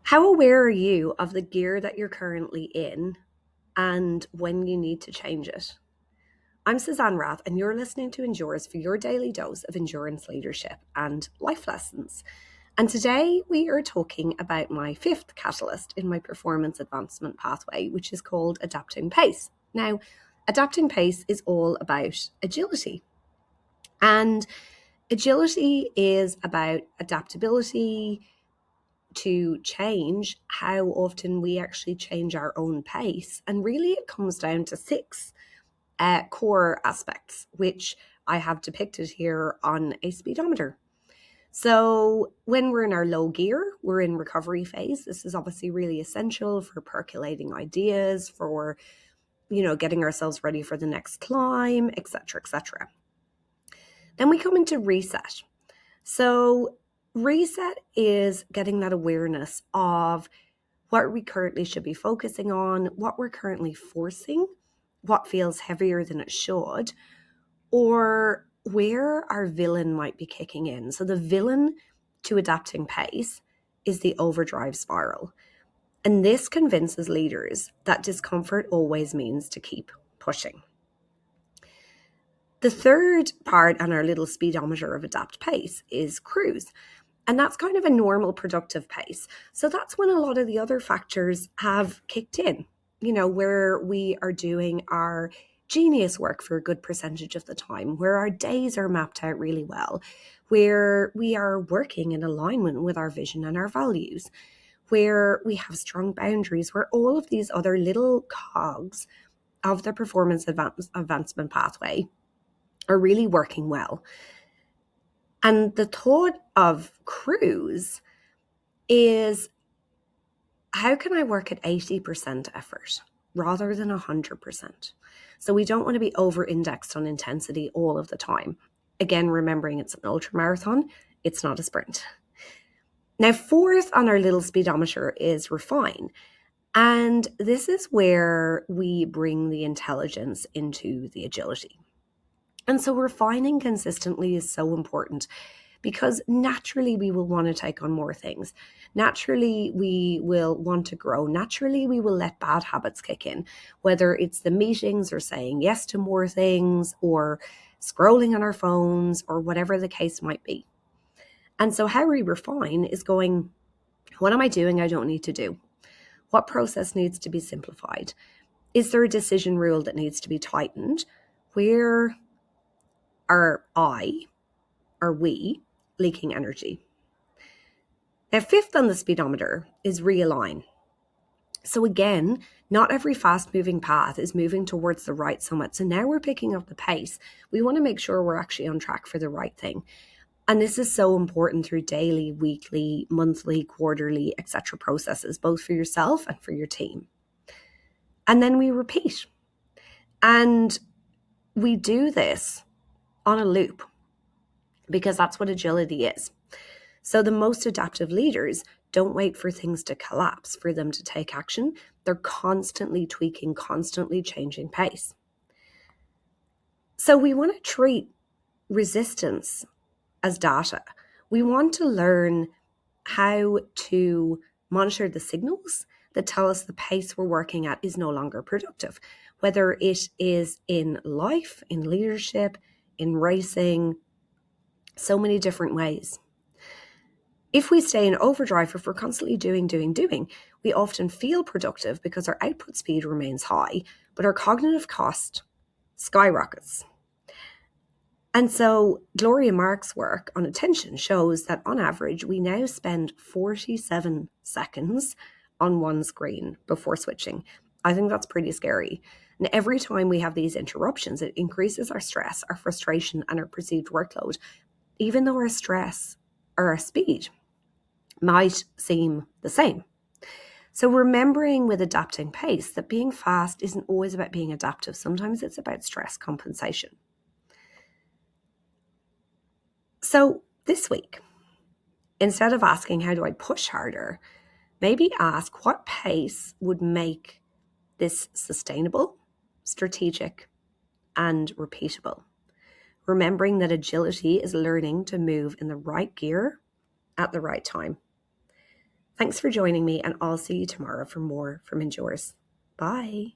How aware are you of the gear that you're currently in and when you need to change it? I'm Suzanne Rath, and you're listening to Endures for your daily dose of endurance leadership and life lessons. And today we are talking about my fifth catalyst in my performance advancement pathway, which is called adapting pace. Now, adapting pace is all about agility. And agility is about adaptability, to change how often we actually change our own pace. And really, it comes down to six core aspects, which I have depicted here on a speedometer. So when we're in our low gear, we're in recovery phase. This is obviously really essential for percolating ideas, for getting ourselves ready for the next climb, etc., etc. Then we come into reset. So reset is getting that awareness of what we currently should be focusing on, what we're currently forcing, what feels heavier than it should, or where our villain might be kicking in. So the villain to adapting pace is the overdrive spiral. And this convinces leaders that discomfort always means to keep pushing. The third part on our little speedometer of adapt pace is cruise. And that's kind of a normal productive pace. So that's when a lot of the other factors have kicked in, where we are doing our genius work for a good percentage of the time, where our days are mapped out really well, where we are working in alignment with our vision and our values, where we have strong boundaries, where all of these other little cogs of the performance advancement pathway are really working well. And the thought of cruise is, how can I work at 80% effort rather than 100%? So we don't want to be over-indexed on intensity all of the time. Again, remembering it's an ultramarathon, it's not a sprint. Now, fourth on our little speedometer is refine. And this is where we bring the intelligence into the agility. And so refining consistently is so important, because naturally we will want to take on more things. Naturally, we will want to grow. Naturally, we will let bad habits kick in, whether it's the meetings or saying yes to more things or scrolling on our phones or whatever the case might be. And so how we refine is going, what am I doing I don't need to do? What process needs to be simplified? Is there a decision rule that needs to be tightened? Where are we leaking energy? Now, fifth on the speedometer is realign. So again, not every fast-moving path is moving towards the right summit. So now we're picking up the pace. We want to make sure we're actually on track for the right thing. And this is so important through daily, weekly, monthly, quarterly, etc. processes, both for yourself and for your team. And then we repeat. And we do this on a loop, because that's what agility is. So the most adaptive leaders don't wait for things to collapse for them to take action. They're constantly tweaking, constantly changing pace. So we want to treat resistance as data. We want to learn how to monitor the signals that tell us the pace we're working at is no longer productive, whether it is in life, in leadership, in racing, so many different ways. If we stay in overdrive, if we're constantly doing, we often feel productive because our output speed remains high, but our cognitive cost skyrockets. And so Gloria Mark's work on attention shows that on average, we now spend 47 seconds on one screen before switching. I think that's pretty scary. And every time we have these interruptions, it increases our stress, our frustration, and our perceived workload, even though our stress or our speed might seem the same. So remembering with adapting pace that being fast isn't always about being adaptive. Sometimes it's about stress compensation. So this week, instead of asking, how do I push harder, maybe ask, what pace would make this sustainable, strategic, and repeatable? Remembering that agility is learning to move in the right gear at the right time. Thanks for joining me, and I'll see you tomorrow for more from Endures. Bye.